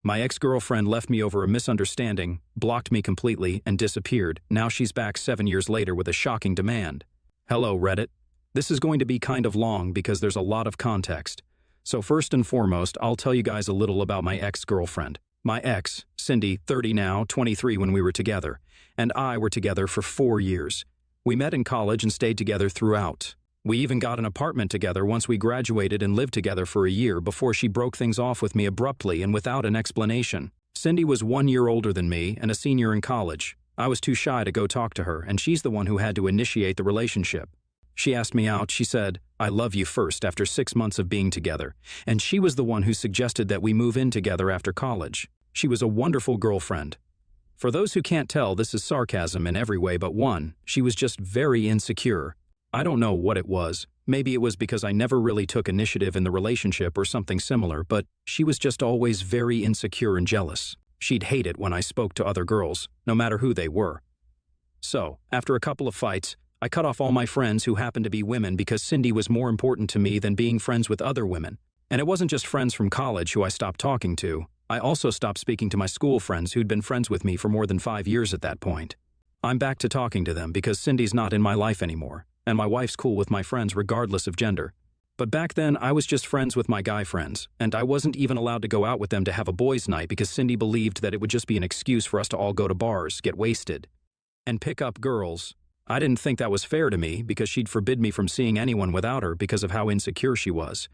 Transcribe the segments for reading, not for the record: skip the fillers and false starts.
My ex-girlfriend left me over a misunderstanding, blocked me completely, and disappeared. Now she's back 7 years later with a shocking demand. Hello, Reddit. This is going to be kind of long because there's a lot of context. So first and foremost, I'll tell you guys a little about my ex-girlfriend. My ex, Cindy, 30 now, 23 when we were together, and I were together for 4 years. We met in college and stayed together throughout. We even got an apartment together once we graduated and lived together for a year before she broke things off with me abruptly and without an explanation. Cindy was 1 year older than me and a senior in college. I was too shy to go talk to her, and she's the one who had to initiate the relationship. She asked me out. She said, "I love you" first after 6 months of being together, and she was the one who suggested that we move in together after college. She was a wonderful girlfriend. For those who can't tell, this is sarcasm in every way but one. She was just very insecure. I don't know what it was. Maybe it was because I never really took initiative in the relationship or something similar, but she was just always very insecure and jealous. She'd hate it when I spoke to other girls, no matter who they were. So, after a couple of fights, I cut off all my friends who happened to be women because Cindy was more important to me than being friends with other women. And it wasn't just friends from college who I stopped talking to. I also stopped speaking to my school friends who'd been friends with me for more than 5 years at that point. I'm back to talking to them because Cindy's not in my life anymore, and my wife's cool with my friends regardless of gender. But back then, I was just friends with my guy friends, and I wasn't even allowed to go out with them to have a boys' night because Cindy believed that it would just be an excuse for us to all go to bars, get wasted, and pick up girls. I didn't think that was fair to me because she'd forbid me from seeing anyone without her because of how insecure she was.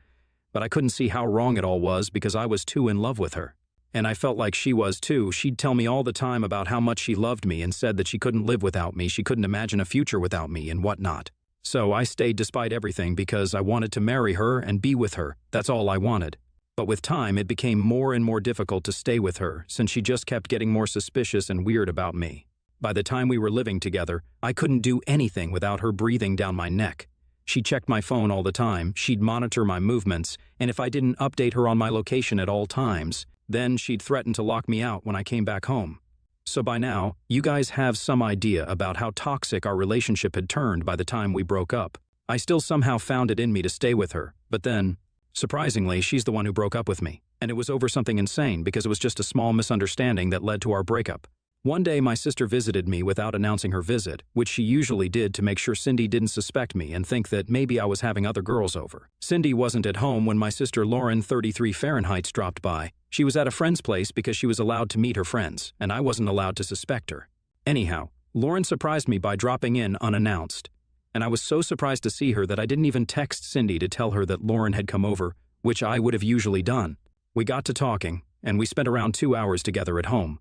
But I couldn't see how wrong it all was because I was too in love with her. And I felt like she was too. She'd tell me all the time about how much she loved me and said that she couldn't live without me, she couldn't imagine a future without me and whatnot. So I stayed despite everything because I wanted to marry her and be with her. That's all I wanted. But with time, it became more and more difficult to stay with her since she just kept getting more suspicious and weird about me. By the time we were living together, I couldn't do anything without her breathing down my neck. She checked my phone all the time, she'd monitor my movements, and if I didn't update her on my location at all times, then she'd threaten to lock me out when I came back home. So by now, you guys have some idea about how toxic our relationship had turned by the time we broke up. I still somehow found it in me to stay with her, but then, surprisingly, she's the one who broke up with me, and it was over something insane because it was just a small misunderstanding that led to our breakup. One day, my sister visited me without announcing her visit, which she usually did to make sure Cindy didn't suspect me and think that maybe I was having other girls over. Cindy wasn't at home when my sister Lauren, 33 Fahrenheit, dropped by. She was at a friend's place because she was allowed to meet her friends, and I wasn't allowed to suspect her. Anyhow, Lauren surprised me by dropping in unannounced, and I was so surprised to see her that I didn't even text Cindy to tell her that Lauren had come over, which I would have usually done. We got to talking, and we spent around 2 hours together at home.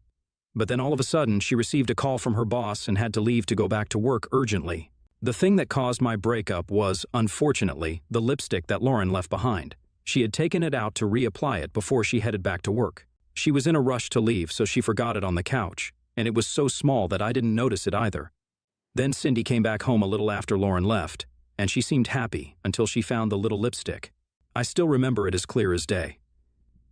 But then all of a sudden, she received a call from her boss and had to leave to go back to work urgently. The thing that caused my breakup was, unfortunately, the lipstick that Lauren left behind. She had taken it out to reapply it before she headed back to work. She was in a rush to leave, so she forgot it on the couch, and it was so small that I didn't notice it either. Then Cindy came back home a little after Lauren left, and she seemed happy until she found the little lipstick. I still remember it as clear as day.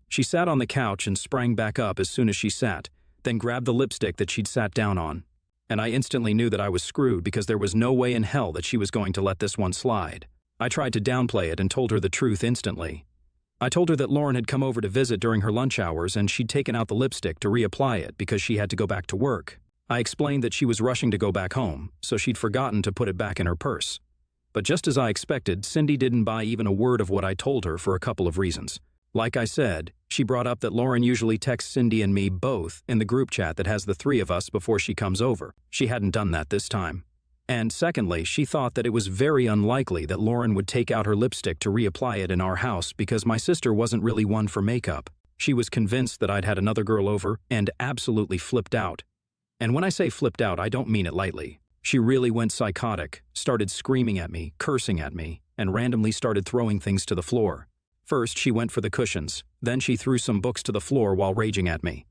She sat on the couch and sprang back up as soon as she sat, then grabbed the lipstick that she'd sat down on. And I instantly knew that I was screwed because there was no way in hell that she was going to let this one slide. I tried to downplay it and told her the truth instantly. I told her that Lauren had come over to visit during her lunch hours and she'd taken out the lipstick to reapply it because she had to go back to work. I explained that she was rushing to go back home, so she'd forgotten to put it back in her purse. But just as I expected, Cindy didn't buy even a word of what I told her for a couple of reasons. Like I said, she brought up that Lauren usually texts Cindy and me both in the group chat that has the 3 of us before she comes over. She hadn't done that this time. And secondly, she thought that it was very unlikely that Lauren would take out her lipstick to reapply it in our house because my sister wasn't really one for makeup. She was convinced that I'd had another girl over and absolutely flipped out. And when I say flipped out, I don't mean it lightly. She really went psychotic, started screaming at me, cursing at me, and randomly started throwing things to the floor. First, she went for the cushions. Then she threw some books to the floor while raging at me.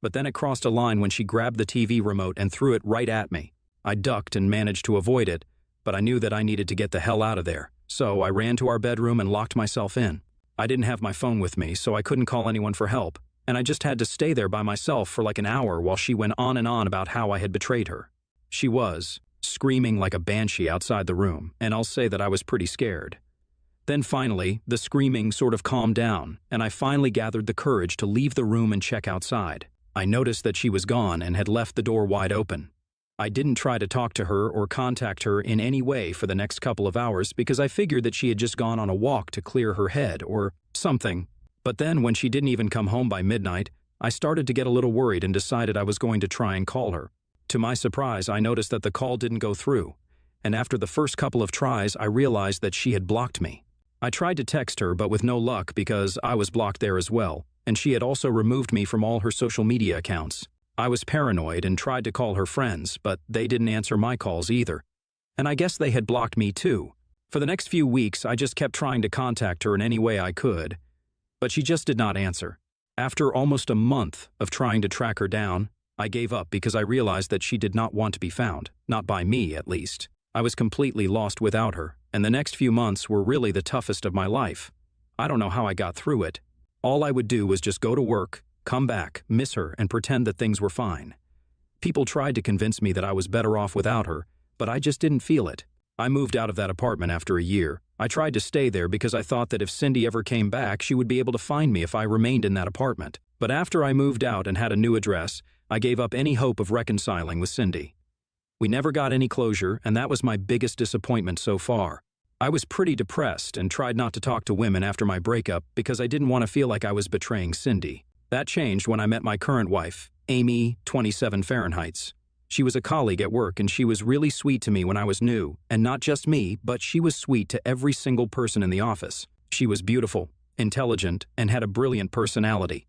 But then it crossed a line when she grabbed the TV remote and threw it right at me. I ducked and managed to avoid it, but I knew that I needed to get the hell out of there. So I ran to our bedroom and locked myself in. I didn't have my phone with me, so I couldn't call anyone for help, and I just had to stay there by myself for like an hour while she went on and on about how I had betrayed her. She was screaming like a banshee outside the room, and I'll say that I was pretty scared. Then finally, the screaming sort of calmed down, and I finally gathered the courage to leave the room and check outside. I noticed that she was gone and had left the door wide open. I didn't try to talk to her or contact her in any way for the next couple of hours because I figured that she had just gone on a walk to clear her head or something. But then when she didn't even come home by midnight, I started to get a little worried and decided I was going to try and call her. To my surprise, I noticed that the call didn't go through, and after the first couple of tries, I realized that she had blocked me. I tried to text her, but with no luck because I was blocked there as well, and she had also removed me from all her social media accounts. I was paranoid and tried to call her friends, but they didn't answer my calls either. And I guess they had blocked me too. For the next few weeks, I just kept trying to contact her in any way I could, but she just did not answer. After almost a month of trying to track her down, I gave up because I realized that she did not want to be found, not by me at least. I was completely lost without her, and the next few months were really the toughest of my life. I don't know how I got through it. All I would do was just go to work, come back, miss her, and pretend that things were fine. People tried to convince me that I was better off without her, but I just didn't feel it. I moved out of that apartment after a year. I tried to stay there because I thought that if Cindy ever came back, she would be able to find me if I remained in that apartment. But after I moved out and had a new address, I gave up any hope of reconciling with Cindy. We never got any closure, and that was my biggest disappointment so far. I was pretty depressed and tried not to talk to women after my breakup because I didn't want to feel like I was betraying Cindy. That changed when I met my current wife, Amy, 27 Fahrenheits. She was a colleague at work and she was really sweet to me when I was new, and not just me, but she was sweet to every single person in the office. She was beautiful, intelligent, and had a brilliant personality.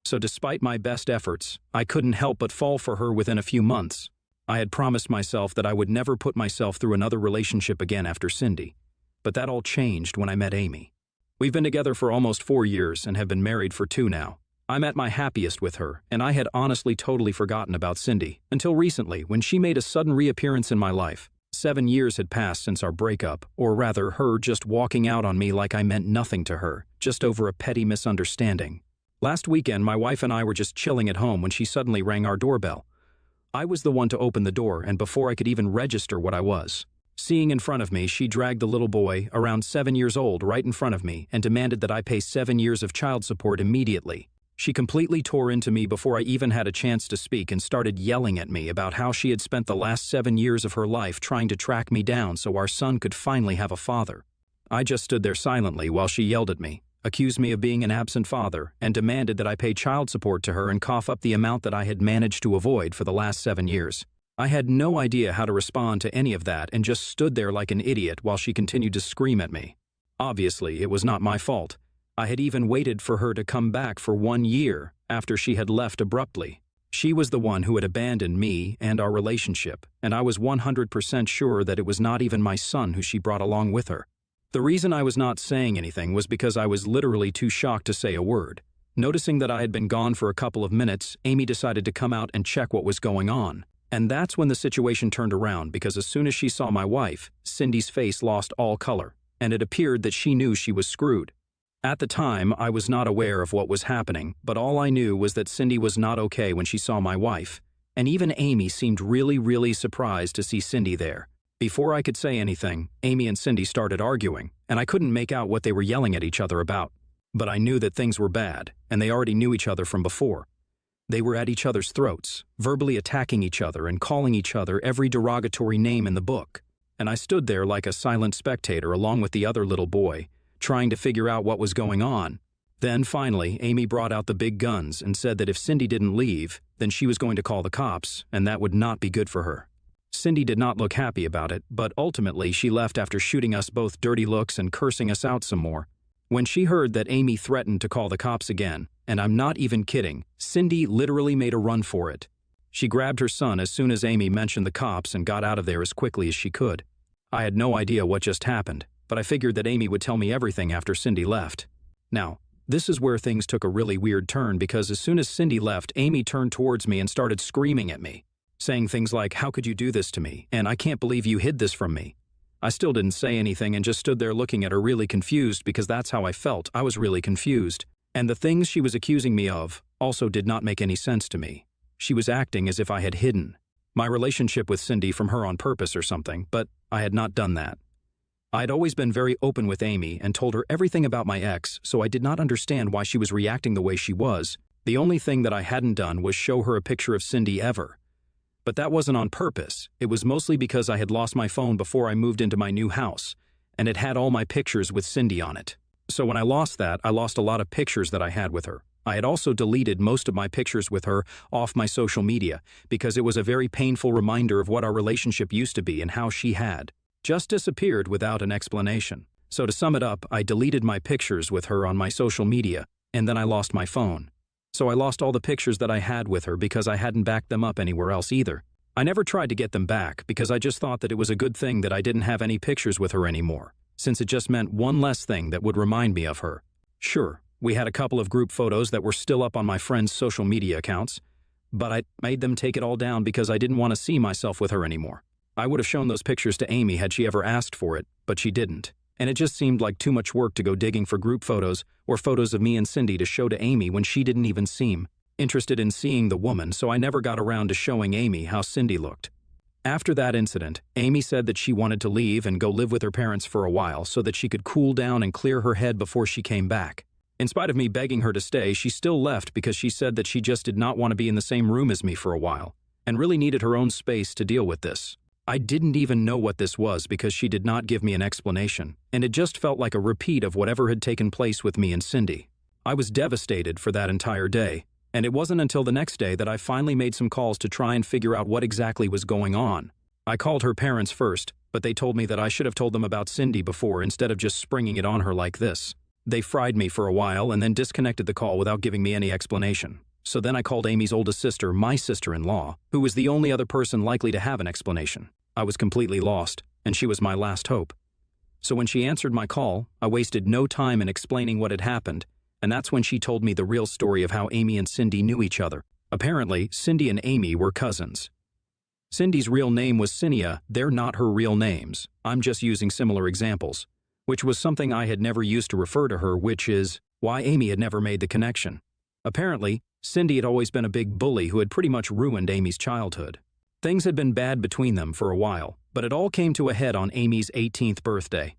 So despite my best efforts, I couldn't help but fall for her within a few months. I had promised myself that I would never put myself through another relationship again after Cindy. But that all changed when I met Amy. We've been together for almost 4 years and have been married for 2 now. I'm at my happiest with her, and I had honestly totally forgotten about Cindy, until recently when she made a sudden reappearance in my life. 7 years had passed since our breakup, or rather her just walking out on me like I meant nothing to her, just over a petty misunderstanding. Last weekend, my wife and I were just chilling at home when she suddenly rang our doorbell. I was the one to open the door, and before I could even register what I was. Seeing in front of me, she dragged the little boy, around 7 years old, right in front of me and demanded that I pay 7 years of child support immediately. She completely tore into me before I even had a chance to speak and started yelling at me about how she had spent the last 7 years of her life trying to track me down so our son could finally have a father. I just stood there silently while she yelled at me, accused me of being an absent father, and demanded that I pay child support to her and cough up the amount that I had managed to avoid for the last 7 years. I had no idea how to respond to any of that and just stood there like an idiot while she continued to scream at me. Obviously, it was not my fault. I had even waited for her to come back for 1 year after she had left abruptly. She was the one who had abandoned me and our relationship, and I was 100% sure that it was not even my son who she brought along with her. The reason I was not saying anything was because I was literally too shocked to say a word. Noticing that I had been gone for a couple of minutes, Amy decided to come out and check what was going on. And that's when the situation turned around because as soon as she saw my wife, Cindy's face lost all color, and it appeared that she knew she was screwed. At the time, I was not aware of what was happening, but all I knew was that Cindy was not okay when she saw my wife, and even Amy seemed really surprised to see Cindy there. Before I could say anything, Amy and Cindy started arguing, and I couldn't make out what they were yelling at each other about. But I knew that things were bad, and they already knew each other from before. They were at each other's throats, verbally attacking each other and calling each other every derogatory name in the book. And I stood there like a silent spectator along with the other little boy, trying to figure out what was going on. Then finally, Amy brought out the big guns and said that if Cindy didn't leave, then she was going to call the cops, and that would not be good for her. Cindy did not look happy about it, but ultimately she left after shooting us both dirty looks and cursing us out some more. When she heard that Amy threatened to call the cops again, and I'm not even kidding, Cindy literally made a run for it. She grabbed her son as soon as Amy mentioned the cops and got out of there as quickly as she could. I had no idea what just happened, but I figured that Amy would tell me everything after Cindy left. Now, this is where things took a really weird turn because as soon as Cindy left, Amy turned towards me and started screaming at me, saying things like, "How could you do this to me? And I can't believe you hid this from me." I still didn't say anything and just stood there looking at her really confused because that's how I felt. I was really confused. And the things she was accusing me of also did not make any sense to me. She was acting as if I had hidden my relationship with Cindy from her on purpose or something, but I had not done that. I'd always been very open with Amy and told her everything about my ex, so I did not understand why she was reacting the way she was. The only thing that I hadn't done was show her a picture of Cindy ever. But that wasn't on purpose. It was mostly because I had lost my phone before I moved into my new house, and it had all my pictures with Cindy on it. So when I lost that, I lost a lot of pictures that I had with her. I had also deleted most of my pictures with her off my social media because it was a very painful reminder of what our relationship used to be and how she had just disappeared without an explanation. So to sum it up, I deleted my pictures with her on my social media, and then I lost my phone. So I lost all the pictures that I had with her because I hadn't backed them up anywhere else either. I never tried to get them back because I just thought that it was a good thing that I didn't have any pictures with her anymore, since it just meant one less thing that would remind me of her. Sure, we had a couple of group photos that were still up on my friends' social media accounts, but I made them take it all down because I didn't want to see myself with her anymore. I would have shown those pictures to Amy had she ever asked for it, but she didn't. And it just seemed like too much work to go digging for group photos or photos of me and Cindy to show to Amy when she didn't even seem interested in seeing the woman, so I never got around to showing Amy how Cindy looked. After that incident, Amy said that she wanted to leave and go live with her parents for a while so that she could cool down and clear her head before she came back. In spite of me begging her to stay, she still left because she said that she just did not want to be in the same room as me for a while and really needed her own space to deal with this. I didn't even know what this was because she did not give me an explanation, and it just felt like a repeat of whatever had taken place with me and Cindy. I was devastated for that entire day, and it wasn't until the next day that I finally made some calls to try and figure out what exactly was going on. I called her parents first, but they told me that I should have told them about Cindy before instead of just springing it on her like this. They fried me for a while and then disconnected the call without giving me any explanation. So then I called Amy's oldest sister, my sister-in-law, who was the only other person likely to have an explanation. I was completely lost, and she was my last hope. So when she answered my call, I wasted no time in explaining what had happened, and that's when she told me the real story of how Amy and Cindy knew each other. Apparently, Cindy and Amy were cousins. Cindy's real name was Cinia. They're not her real names. I'm just using similar examples, which was something I had never used to refer to her, which is why Amy had never made the connection. Apparently, Cindy had always been a big bully who had pretty much ruined Amy's childhood. Things had been bad between them for a while, but it all came to a head on Amy's 18th birthday.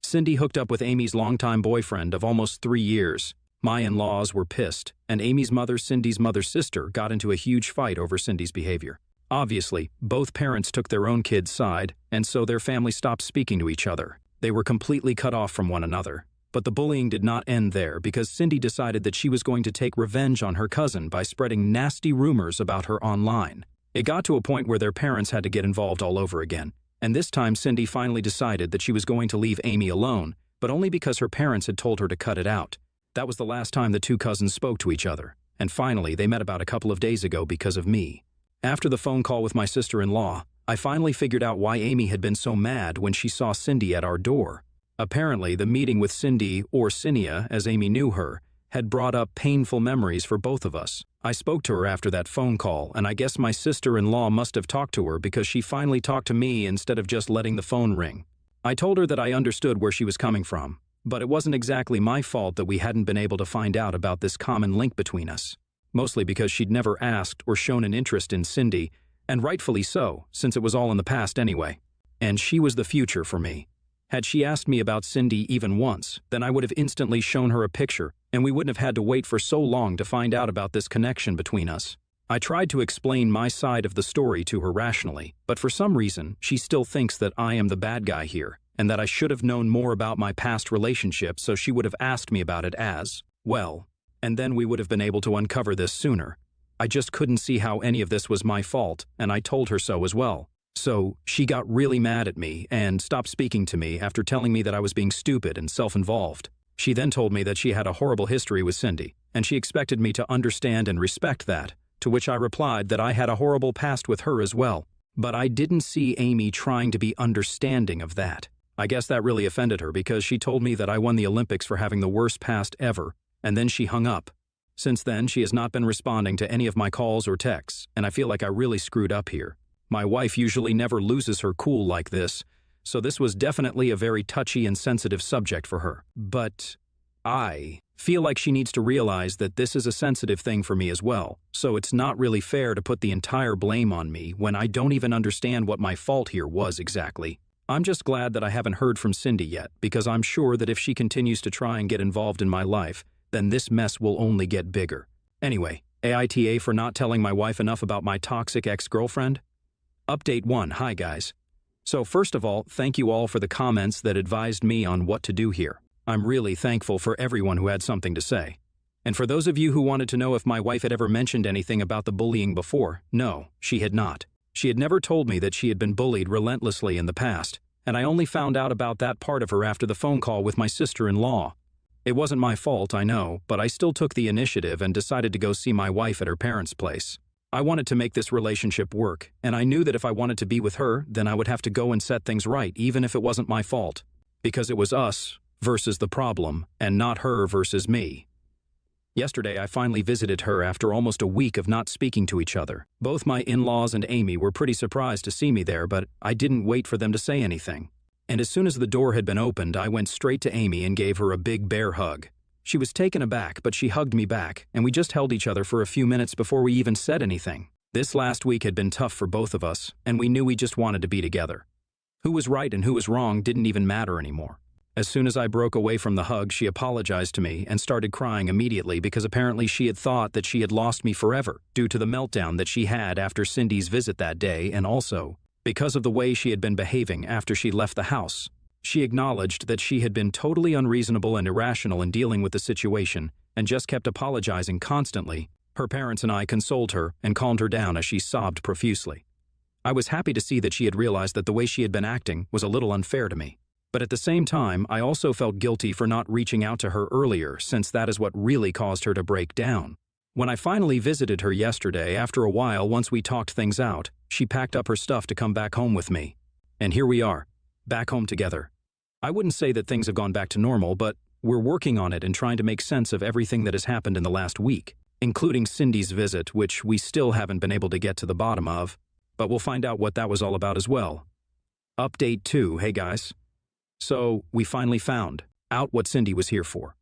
Cindy hooked up with Amy's longtime boyfriend of almost 3 years. My in-laws were pissed, and Amy's mother, Cindy's mother's sister, got into a huge fight over Cindy's behavior. Obviously, both parents took their own kid's side, and so their family stopped speaking to each other. They were completely cut off from one another. But the bullying did not end there because Cindy decided that she was going to take revenge on her cousin by spreading nasty rumors about her online. It got to a point where their parents had to get involved all over again, and this time Cindy finally decided that she was going to leave Amy alone, but only because her parents had told her to cut it out. That was the last time the two cousins spoke to each other, and finally they met about a couple of days ago because of me. After the phone call with my sister-in-law, I finally figured out why Amy had been so mad when she saw Cindy at our door. Apparently, the meeting with Cindy, or Cinia as Amy knew her, had brought up painful memories for both of us. I spoke to her after that phone call, and I guess my sister-in-law must have talked to her because she finally talked to me instead of just letting the phone ring. I told her that I understood where she was coming from, but it wasn't exactly my fault that we hadn't been able to find out about this common link between us. Mostly because she'd never asked or shown an interest in Cindy, and rightfully so, since it was all in the past anyway. And she was the future for me. Had she asked me about Cindy even once, then I would have instantly shown her a picture, and we wouldn't have had to wait for so long to find out about this connection between us. I tried to explain my side of the story to her rationally, but for some reason, she still thinks that I am the bad guy here, and that I should have known more about my past relationship, so she would have asked me about it as well, and then we would have been able to uncover this sooner. I just couldn't see how any of this was my fault, and I told her so as well. So she got really mad at me and stopped speaking to me after telling me that I was being stupid and self-involved. She then told me that she had a horrible history with Cindy, and she expected me to understand and respect that, to which I replied that I had a horrible past with her as well. But I didn't see Amy trying to be understanding of that. I guess that really offended her because she told me that I won the Olympics for having the worst past ever, and then she hung up. Since then, she has not been responding to any of my calls or texts, and I feel like I really screwed up here. My wife usually never loses her cool like this, so this was definitely a very touchy and sensitive subject for her. But I feel like she needs to realize that this is a sensitive thing for me as well, so it's not really fair to put the entire blame on me when I don't even understand what my fault here was exactly. I'm just glad that I haven't heard from Cindy yet, because I'm sure that if she continues to try and get involved in my life, then this mess will only get bigger. Anyway, AITA for not telling my wife enough about my toxic ex-girlfriend? Update 1. Hi guys. So first of all, thank you all for the comments that advised me on what to do here. I'm really thankful for everyone who had something to say. And for those of you who wanted to know if my wife had ever mentioned anything about the bullying before, no, she had not. She had never told me that she had been bullied relentlessly in the past, and I only found out about that part of her after the phone call with my sister-in-law. It wasn't my fault, I know, but I still took the initiative and decided to go see my wife at her parents' place. I wanted to make this relationship work, and I knew that if I wanted to be with her, then I would have to go and set things right, even if it wasn't my fault. Because it was us versus the problem, and not her versus me. Yesterday, I finally visited her after almost a week of not speaking to each other. Both my in-laws and Amy were pretty surprised to see me there, but I didn't wait for them to say anything. And as soon as the door had been opened, I went straight to Amy and gave her a big bear hug. She was taken aback, but she hugged me back, and we just held each other for a few minutes before we even said anything. This last week had been tough for both of us, and we knew we just wanted to be together. Who was right and who was wrong didn't even matter anymore. As soon as I broke away from the hug, she apologized to me and started crying immediately because apparently she had thought that she had lost me forever due to the meltdown that she had after Cindy's visit that day, and also because of the way she had been behaving after she left the house. She acknowledged that she had been totally unreasonable and irrational in dealing with the situation and just kept apologizing constantly. Her parents and I consoled her and calmed her down as she sobbed profusely. I was happy to see that she had realized that the way she had been acting was a little unfair to me. But at the same time, I also felt guilty for not reaching out to her earlier, since that is what really caused her to break down. When I finally visited her yesterday, after a while, once we talked things out, she packed up her stuff to come back home with me. And here we are, back home together. I wouldn't say that things have gone back to normal, but we're working on it and trying to make sense of everything that has happened in the last week, including Cindy's visit, which we still haven't been able to get to the bottom of, but we'll find out what that was all about as well. Update 2. Hey guys. So, we finally found out what Cindy was here for.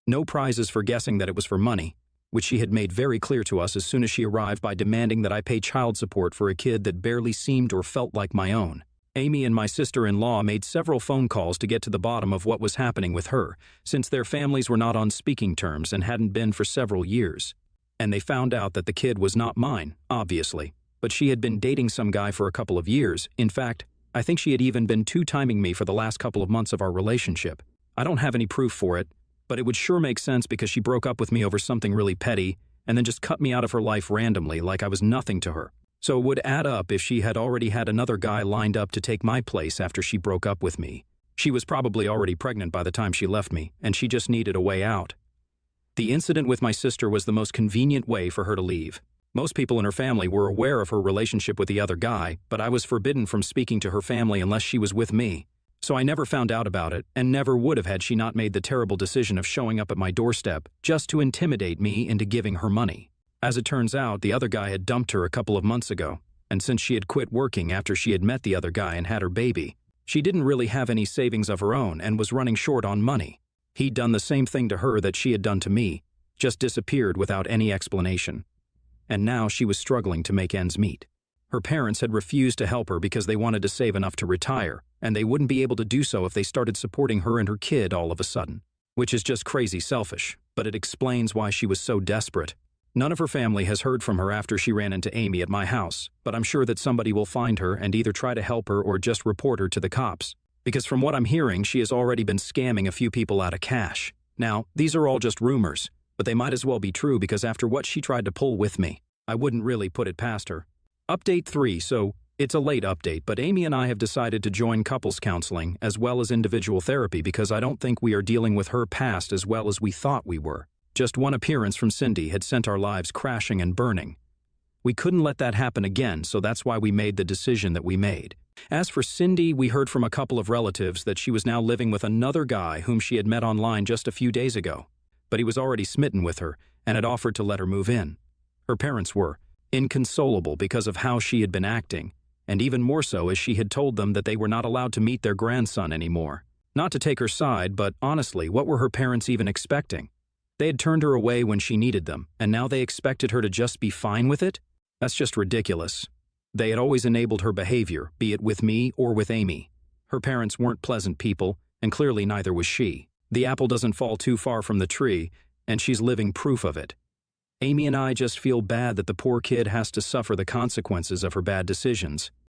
No prizes for guessing that it was for money, which she had made very clear to us as soon as she arrived by demanding that I pay child support for a kid that barely seemed or felt like my own. Amy and my sister-in-law made several phone calls to get to the bottom of what was happening with her, since their families were not on speaking terms and hadn't been for several years. And they found out that the kid was not mine, obviously, but she had been dating some guy for a couple of years. In fact, I think she had even been two-timing me for the last couple of months of our relationship. I don't have any proof for it, but it would sure make sense because she broke up with me over something really petty and then just cut me out of her life randomly like I was nothing to her. So it would add up if she had already had another guy lined up to take my place after she broke up with me. She was probably already pregnant by the time she left me, and she just needed a way out. The incident with my sister was the most convenient way for her to leave. Most people in her family were aware of her relationship with the other guy, but I was forbidden from speaking to her family unless she was with me. So I never found out about it, and never would have had she not made the terrible decision of showing up at my doorstep just to intimidate me into giving her money. As it turns out, the other guy had dumped her a couple of months ago, and since she had quit working after she had met the other guy and had her baby, she didn't really have any savings of her own and was running short on money. He'd done the same thing to her that she had done to me, just disappeared without any explanation. And now she was struggling to make ends meet. Her parents had refused to help her because they wanted to save enough to retire, and they wouldn't be able to do so if they started supporting her and her kid all of a sudden. Which is just crazy selfish, but it explains why she was so desperate. None of her family has heard from her after she ran into Amy at my house, but I'm sure that somebody will find her and either try to help her or just report her to the cops. Because from what I'm hearing, she has already been scamming a few people out of cash. Now, these are all just rumors, but they might as well be true because after what she tried to pull with me, I wouldn't really put it past her. Update 3. So, it's a late update, but Amy and I have decided to join couples counseling as well as individual therapy because I don't think we are dealing with her past as well as we thought we were. Just one appearance from Cindy had sent our lives crashing and burning. We couldn't let that happen again, so that's why we made the decision that we made. As for Cindy, we heard from a couple of relatives that she was now living with another guy whom she had met online just a few days ago. But he was already smitten with her and had offered to let her move in. Her parents were inconsolable because of how she had been acting, and even more so as she had told them that they were not allowed to meet their grandson anymore. Not to take her side, but honestly, what were her parents even expecting? They had turned her away when she needed them, and now they expected her to just be fine with it? That's just ridiculous. They had always enabled her behavior, be it with me or with Amy. Her parents weren't pleasant people, and clearly neither was she. The apple doesn't fall too far from the tree, and she's living proof of it. Amy and I just feel bad that the poor kid has to suffer the consequences of her bad decisions.